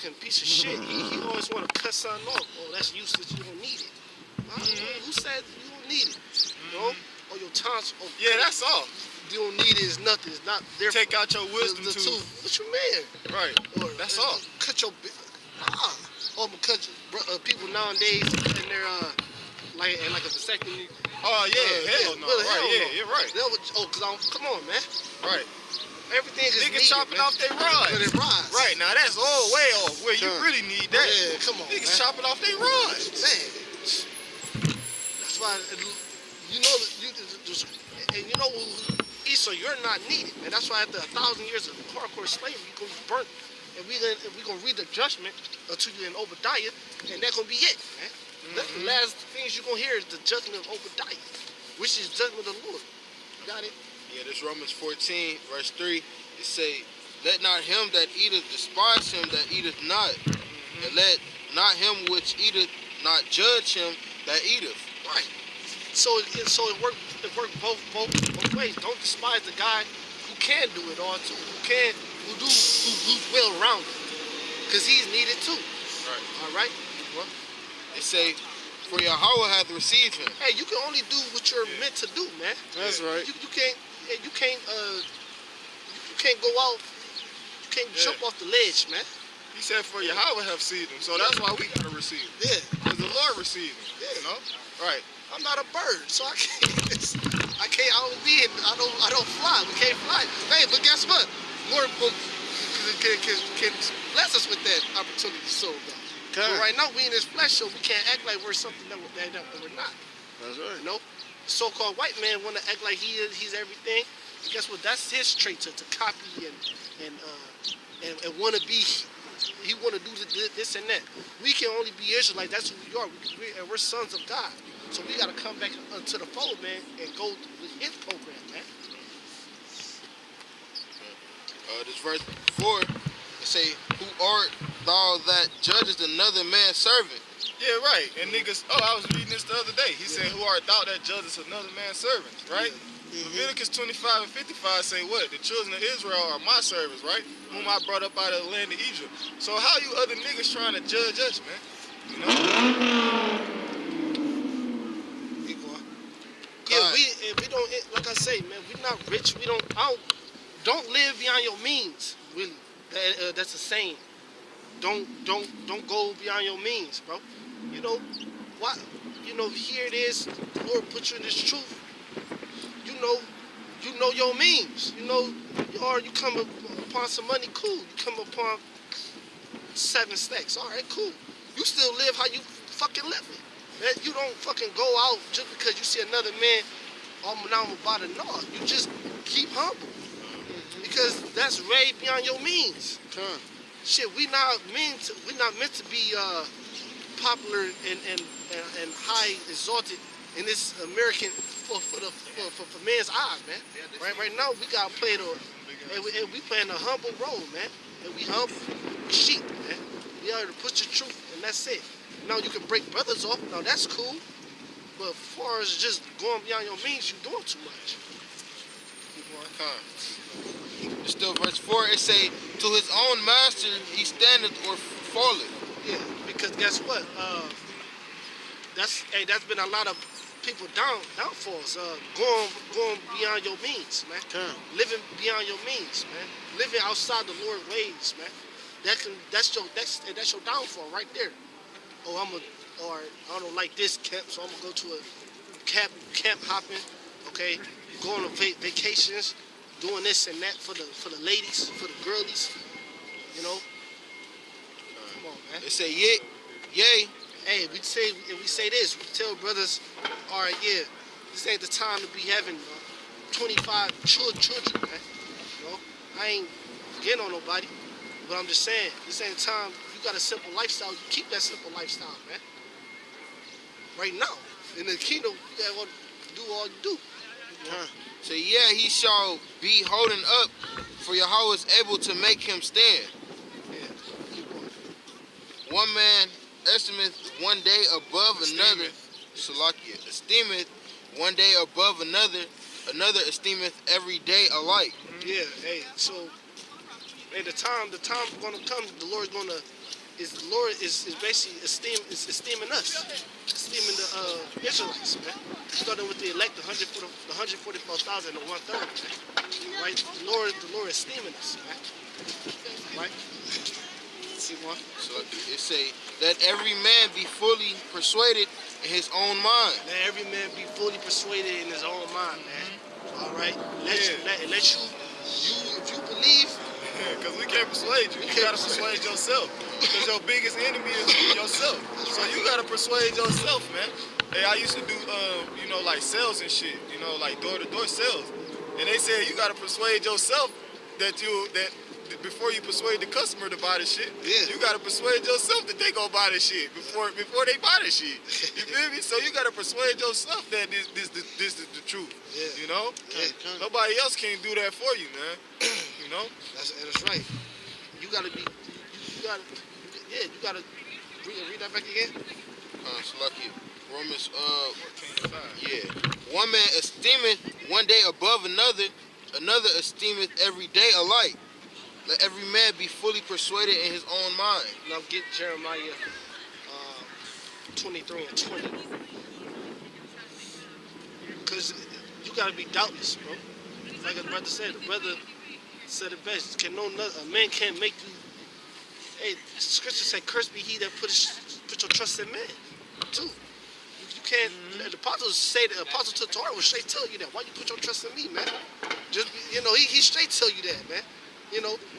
fucking piece of shit. He always want to cut something off. Oh, that's useless. You don't need it. Who said you don't need it? You know? Or your tonsils. Oh, Yeah, that's all. you don't need it. It's nothing. It's not there. Take out your wisdom the tooth. What you mean? Right. Or, That's all. Cut your. Oh, because people nowadays in their like a vasectomy. Oh yeah, hell no. Well, Right, hell yeah, no. you're right. Come on, man. Right. Everything is Niggas needed, chopping man. off their rods. But it rides. Right, now that's all way off where you Come. really need that. Yeah, come on, Niggas man. chopping off their rods. Man. That's why you know and you know Esau, you're not needed, man. That's why after 1,000 years of hardcore slavery, you're gonna be burnt, and we gonna read the judgment unto you in Obadiah, and that's gonna be it, man. That's the last things you're gonna hear is the judgment of Obadiah, which is judgment of the Lord. You got it? Yeah, this Romans 14, verse 3, it say, let not him that eateth despise him that eateth not, and let not him which eateth not judge him that eateth. Right. So it worked both ways. Don't despise the guy who can do it all too, who's well rounded, because he's needed too. Right. All right. Well, It say, for Yahweh hath received him. hey, you can only do what you're meant to do, man. That's right. You can't go out. You can't jump off the ledge, man. He said for Yahweh have received him, so that's why we gotta receive him. Yeah. Because the Lord received him. You know? Right. I'm not a bird, so I can't. I don't fly. We can't fly. Hey, but guess what? Lord can bless us with that opportunity. So, but right now we in this flesh, so we can't act like we're something that we're not. That's right. You know, the so-called white man want to act like he's everything. And guess what? That's his trait to copy and want to be. He want to do this and that. We can only be Israelites. That's who we are. We're sons of God. So we got to come back to the fold, man, and go with his program, man. This verse 4, it say, who art thou that judgest another man's servant? Yeah, right. And niggas, I was reading this the other day. He said, who art thou that judgest another man's servants, right? Leviticus 25 and 55 say what? The children of Israel are my servants, right? Whom I brought up out of the land of Egypt. So how you other niggas trying to judge us, man? You know? Yeah, we don't, like I say, man, we're not rich. Don't live beyond your means, really. That's a saying. Don't go beyond your means, bro. You know what? You know, here it is. The Lord put you in this truth. You know your means. You know, you come upon some money, cool. You come upon 7 stacks, all right, cool. You still live how you fucking living. Man, you don't fucking go out just because you see another man now about to nod. You just keep humble. Because that's way beyond your means. Shit, we not meant to be popular and high exalted in this American for man's eyes, man. Right now we gotta play and we playing a humble role, man. And we humble sheep, man. We are to put your truth, and that's it. Now you can break brothers off. Now that's cool. But as far as just going beyond your means, you're doing too much. It's still verse 4, it say, to his own master he standeth or falleth. Yeah, because guess what? That's been a lot of people downfalls. Going beyond your means, man. Living beyond your means, man. Living outside the Lord's ways, man. That's your downfall right there. Oh, I don't like this camp, so I'm gonna go to a camp hopping, okay? Going on vacations, doing this and that for the ladies, for the girlies, you know. Come on, man. It say, yea. Hey, we say this. We tell brothers, all right, yeah, this ain't the time to be having 25 children, man. You know, I ain't getting on nobody, but I'm just saying, this ain't the time. You got a simple lifestyle. You keep that simple lifestyle, man. Right now, in the kingdom, you gotta do all you do. So yeah, he shall be holding up, for Yahweh is able to make him stand. Yeah, keep going. One man estimeth one day above another. Salakia. Esteemeth one day above another. Another esteemeth every day alike. Yeah, hey, so hey, the time gonna come, the Lord's gonna is the Lord is basically esteeming us, esteeming the Israelites, man. Starting with the elect, the 144,000 and 1/3, man. Right? The Lord is esteeming us, man. Right? See one. So it say, let every man be fully persuaded in his own mind. Let every man be fully persuaded in his own mind, man. All right. Let you if you believe. Because we can't persuade you. You gotta persuade yourself. Because your biggest enemy is yourself. So you gotta persuade yourself, man. Hey, I used to do, like sales and shit. Like door-to-door sales. And they said you gotta persuade yourself that before you persuade the customer to buy the shit, you gotta persuade yourself that they gonna buy the shit before they buy the shit. You feel me? So you gotta persuade yourself that this is the truth. Yeah. Yeah. Nobody else can do that for you, man. That's right. You gotta be. You gotta read that back again. So like it, Romans, one man esteemeth one day above another esteemeth every day alike. Let every man be fully persuaded in his own mind. Now get Jeremiah 23 and 20. Because you gotta be doubtless, bro. Like his brother said, the brother said it best. A man can't make you. Hey, scripture say, "Cursed be he that put your trust in man." Too. You can't. The apostles say the apostle to Torah will straight tell you that. Why you put your trust in me, man? Just he straight tell you that, man.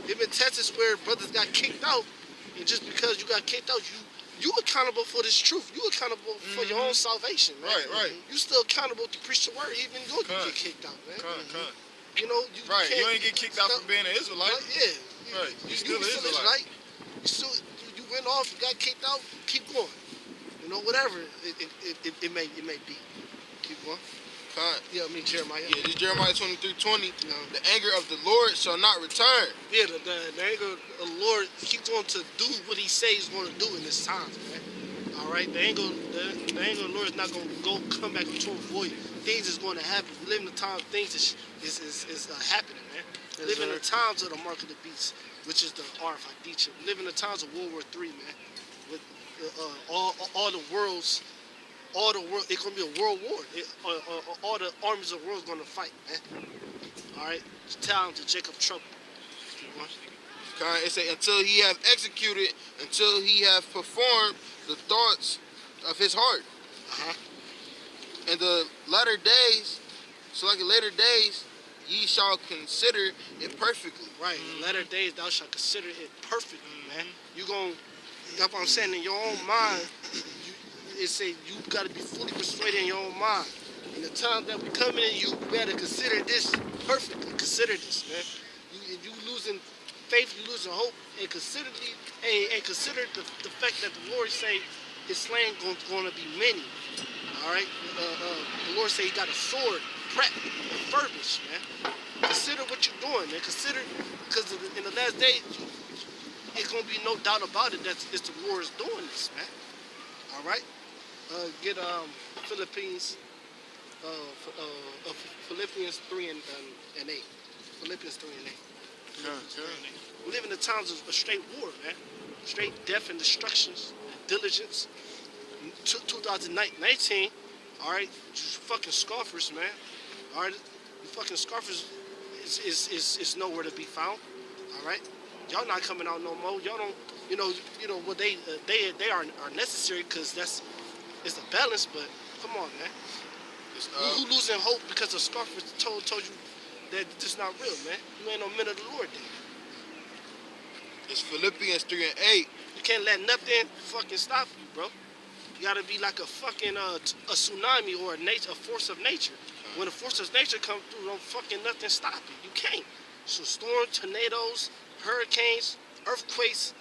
There've been texts where brothers got kicked out, and just because you got kicked out, you accountable for this truth. You accountable for your own salvation, man. Right. You still accountable to preach the word, even though you get kicked out, man. You ain't get kicked out for being an Israelite. Yeah. Right. You still an Israelite. You went off, you got kicked out, keep going. Whatever it may be. Keep going. Jeremiah. Yeah, this Jeremiah 23:20. The anger of the Lord shall not return. Yeah, the anger of the Lord, He's going to do what He says He's going to do in this time, man. All right, the anger of the Lord is not going to come back to avoid. Things is going to happen. We live in the time things is happening, man. We live in the times of the mark of the beast, which is the Arfaditcha. We live in the times of World War III, man. With all the world, it's gonna be a world war. All the armies of the world is gonna fight, man. All right, it's time to Jacob trouble. It say until he have executed, until he have performed the thoughts of his heart. In the latter days, ye shall consider it perfectly. Right. In latter days, thou shalt consider it perfectly, man. That's what I'm saying. In your own mind, it say you gotta be fully persuaded in your own mind. In the time that we coming in, you better consider this perfectly. Consider this, man. If you losing faith, you losing hope, and consider the fact that the Lord say His slain going to be many. All right. The Lord say He got a sword prepped and furbished, man. Consider what you're doing, man. Consider, because in the last days, it's gonna be no doubt about it that it's the Lord is doing this, man. All right. Get Philippians 3 and 8. Philippians 3 and 8. We live in the times of a straight war, man. Straight death and destructions, diligence. 2019, all right, you fucking scoffers, man. All right, you fucking scoffers is nowhere to be found. All right, y'all not coming out no more. Y'all don't, what they are necessary because it's a balance. But come on, man. Who losing hope because the scoffers told you that this is not real, man? You ain't no men of the Lord then. It's Philippians 3 and 8. You can't let nothing fucking stop you, bro. You gotta be like a fucking a tsunami or a force of nature. When a force of nature comes through, don't fucking nothing stop you. You can't. So storms, tornadoes, hurricanes, earthquakes,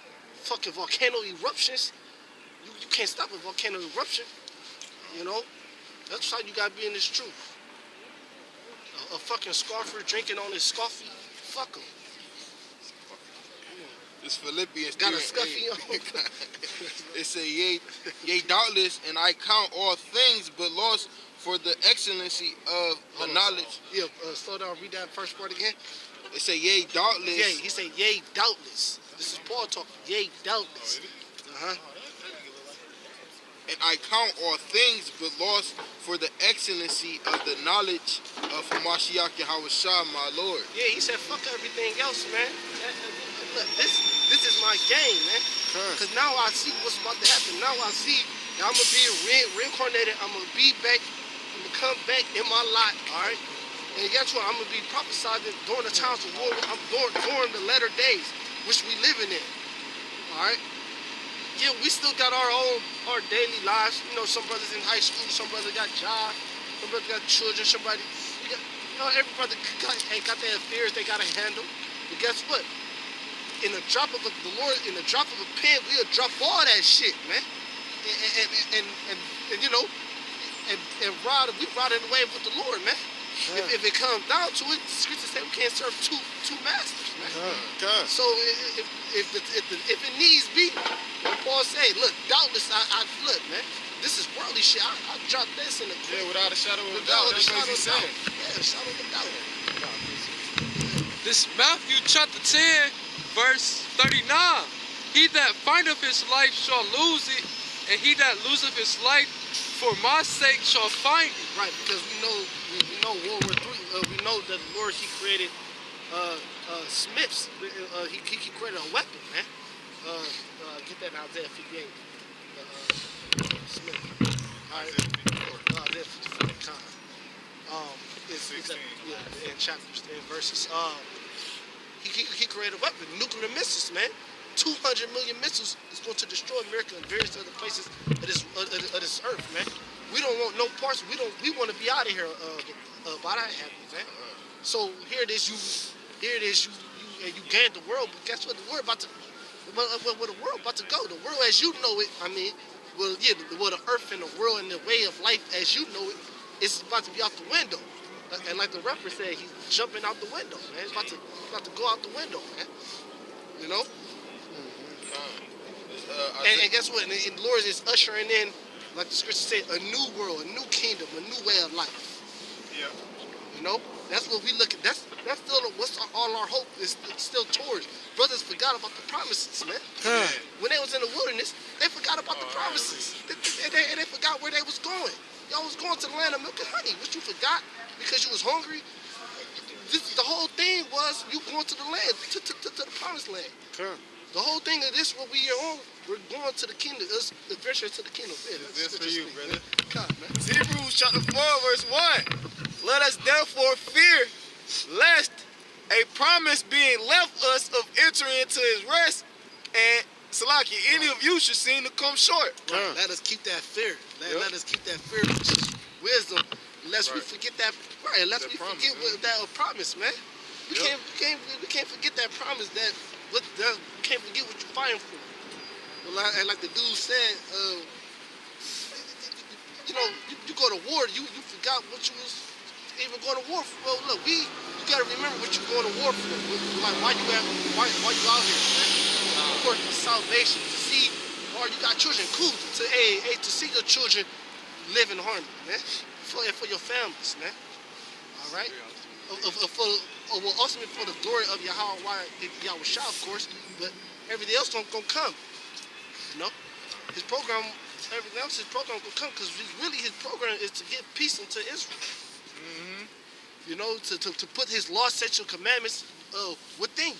fucking volcano eruptions. You can't stop a volcano eruption. That's how you gotta be in this truth. A fucking scoffer drinking on his scoffy, fuck him. It's Philippians 3 Got a and scuffy 8. on. It say, yea, doubtless, and I count all things but loss for the excellency of the knowledge. Slow down, read that first part again. It say, yea, doubtless. Yeah, he said, yea, doubtless. This is Paul talking. Yea, doubtless. And I count all things but lost for the excellency of the knowledge of Hamashiach Yahushua, my Lord. Yeah, he said, fuck everything else, man. Look, this is my game, man. Because now I see what's about to happen. Now I see that I'm going to be reincarnated. I'm going to be back. I'm going to come back in my lot, all right? And guess what? I'm going to be prophesied during the times of war. I'm during the latter days, which we living in, all right? Yeah, we still got our daily lives. You know, some brothers in high school, some brothers got jobs, some brothers got children, every brother got their affairs they got to handle. But guess what? In the drop of the Lord, in the drop of a pen, we'll drop all that shit, man. And you know, we ride in the way with the Lord, man. If it comes down to it, the scriptures say we can't serve two masters, man. So if it needs be, when Paul say, look, doubtless I look, man, this is worldly shit. I drop this in the Yeah, without a shadow of a doubt. That's what he's saying. Yeah, shadow of a doubt. This Matthew chapter 10, verse 39. He that findeth his life shall lose it, and he that loseth his life for my sake shall find it. Right, because we know World War III. We know that the Lord, He created smiths. He created a weapon, man. Get that in Isaiah 58. Smith. All right. Isaiah 54. It's 16. in chapters, in verses. He created a weapon, nuclear missiles, man. 200 million missiles is going to destroy America and various other places of this earth, man. We don't want no parts. We want to be out of here by that happens, man. So here it is. You gain the world, but guess what? The world about to, where the world about to go. The world as you know it. I mean, well, the earth and the world and the way of life as you know it, it's about to be out the window. And like the rapper said, he's jumping out the window, man. It's about to go out the window, man. You know. And guess what? And the Lord is ushering in, like the scripture said, a new world, a new kingdom, a new way of life. Yeah. You know, that's what we look at. That's still what's all our hope is still towards. Brothers forgot about the promises, man. When they was in the wilderness, they forgot about the promises. They forgot where they was going. Y'all was going to the land of milk and honey, which you forgot because you was hungry. The whole thing was you going to the land, to the promised land. The whole thing of this, what we are on, we're going to the kingdom. It's adventure to the kingdom. Yeah, That's for you, brother. God, man. Hebrews chapter 4, verse 1. Let us therefore fear, lest a promise being left us of entering into his rest, and Salaki, any of you should seem to come short. Right. Let us keep that fear. Let us keep that fear, which is wisdom. Lest we forget that. Right. Lest we forget that promise, man. We can't forget that promise. We can't forget what you're fighting for. And like the dude said, you know, you go to war, you forgot what you was even going to war for. Well, look, you got to remember what you're going to war for. Like, why you out here, man? Of course, for salvation, to see, or you got children, cool, to see your children live in harmony, man, for your families, man. All right? Ultimately for the glory of Yahushua, of course, but everything else gonna come. You know, everything else, his program gonna come because really his program is to get peace into Israel. You know, to put his law, statute, commandments within.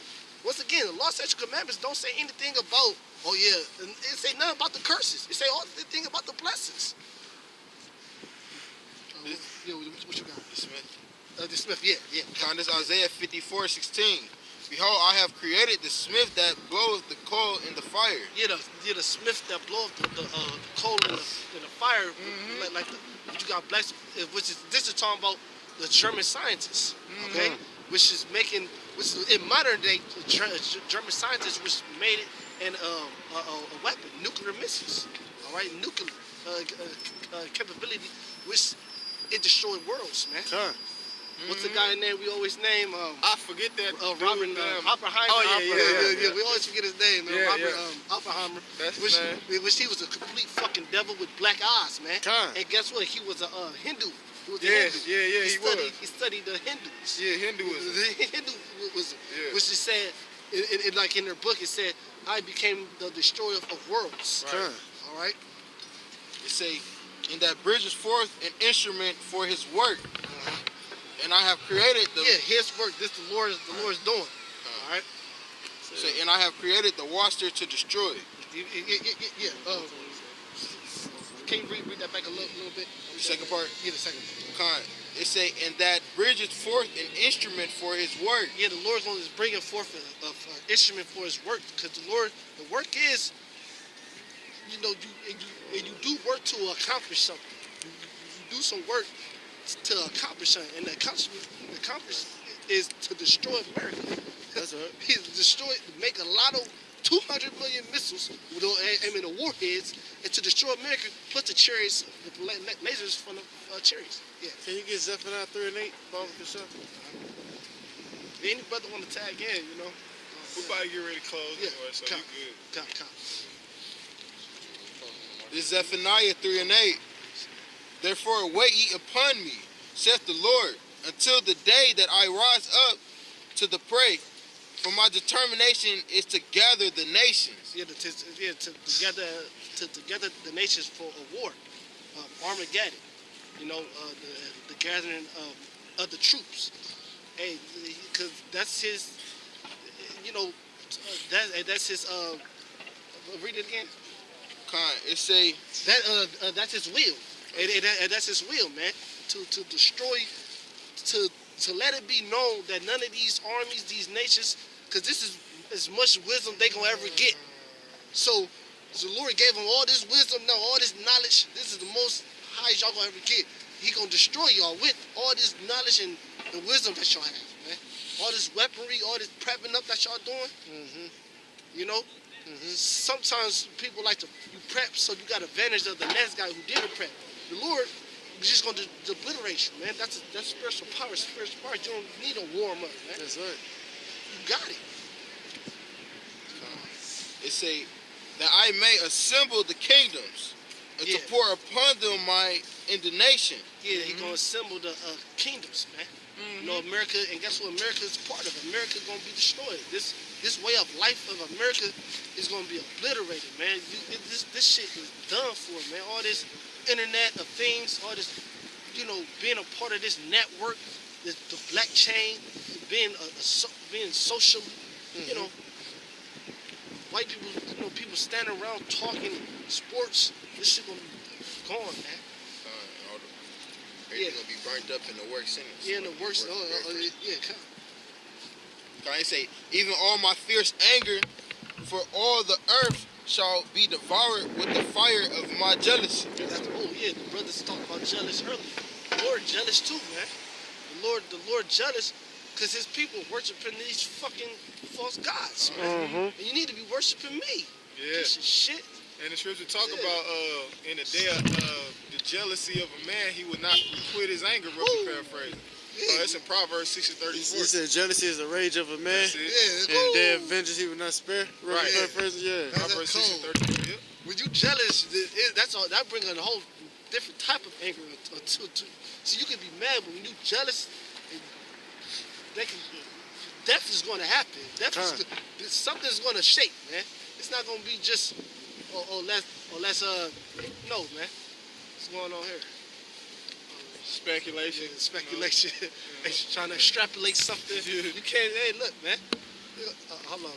Once again, the law, statute, commandments don't say anything about. Oh yeah, it say nothing about the curses. It say all the thing about the blessings. What you got? The Smith. The Smith, yeah. Count this Isaiah 54:16. Behold, I have created the smith that bloweth the coal in the fire. Yeah, the smith that bloweth the coal in the fire, like you got blacks, this is talking about the German scientists, okay, which is in modern day German scientists which made it in a weapon, nuclear missiles, all right, nuclear capability, which it destroyed worlds, man. What's the guy name we always name? I forget that. Robert Oppenheimer. Oh yeah. We always forget his name, man. Robert Oppenheimer. Which he was a complete fucking devil with black eyes, man. And guess what? He was a Hindu. He was a Hindu. He studied the Hindus. Yeah, Hinduism. The Hindu was, which is said, in their book, it said I became the destroyer of worlds. Right. All right. It say, and that bridges forth an instrument for his work. And I have created the His work. This the Lord's doing. All right. say, and I have created the watcher to destroy. Yeah. Can you read that back a little bit? The second part. Yeah, the second part. It say, and that bridges forth an instrument for his work. Yeah, the Lord's going to bring forth an instrument for his work, because the work is, you know, you do work to accomplish something. You do some work to accomplish something, and the accomplish is to destroy America. That's right. He's destroyed, make a lot of 200 million missiles with aiming the warheads, and to destroy America, plus the chariots, the lasers from the chariots. Yeah. Can you get Zephaniah 3 and 8, Baba Kasha? Any brother want to tag in, you know? We about to get ready to close Yeah, anyway, so come. you good. Come. This Zephaniah 3 and 8. Therefore wait ye upon me, saith the Lord, until the day that I rise up to the prey. For my determination is to gather the nations. Yeah, to gather the nations for a war, Armageddon. You know, the gathering of the troops. Hey, because that's his. You know, that's his. Read it again. It say That's his will. And that's his will, man. To destroy, to let it be known that none of these armies, these nations, because this is as much wisdom they gonna ever get. So the Lord gave them all this wisdom, now all this knowledge. This is the most highest y'all gonna ever get. He gonna destroy y'all with all this knowledge and the wisdom that y'all have, man. All this weaponry, all this prepping up that y'all doing. You know, sometimes people like to prep so you got advantage of the next guy who didn't prep. The Lord is just gonna obliterate you, man. That's spiritual power. Spiritual power. You don't need a warm up, man. That's right. You got it. it say that I may assemble the kingdoms and Yeah. to pour upon them my indignation. Yeah, he gonna assemble the kingdoms, man. You know, America, and guess what? America is part of it. America gonna be destroyed. This way of life of America is gonna be obliterated, man. This shit is done for, man. All this Internet of Things, all this, you know, being a part of this network, the blockchain, being being social, you know, white people, you know, people standing around talking sports. This shit gonna be gone, man. Everything gonna be burnt up in the work sentence. Yeah, and the worst. Yeah, come. I say, even all my fierce anger for all the earth shall be devoured with the fire of my jealousy. The brothers talked about jealous earlier. The Lord jealous too, man. The Lord jealous because his people worshiping these fucking false gods, man. And you need to be worshiping me. Yeah. Piece of shit. And the scripture talk about in the day of the jealousy of a man, he would not quit his anger. Roughly paraphrasing. It's in Proverbs 6:34. He said jealousy is the rage of a man, That's it. Yeah, and day of vengeance he would not spare. Right. Paraphrasing, yeah. Proverbs That's 6:34. Yep. when you jealous, that's all. That brings a whole different type of anger. So you can be mad, but when you jealous, death is going to happen. Something's going to shake, man. It's not going to be just let's no, man. What's going on here? Speculation. Speculation. Trying to extrapolate something. You can't. Hey, look, man. Hold on.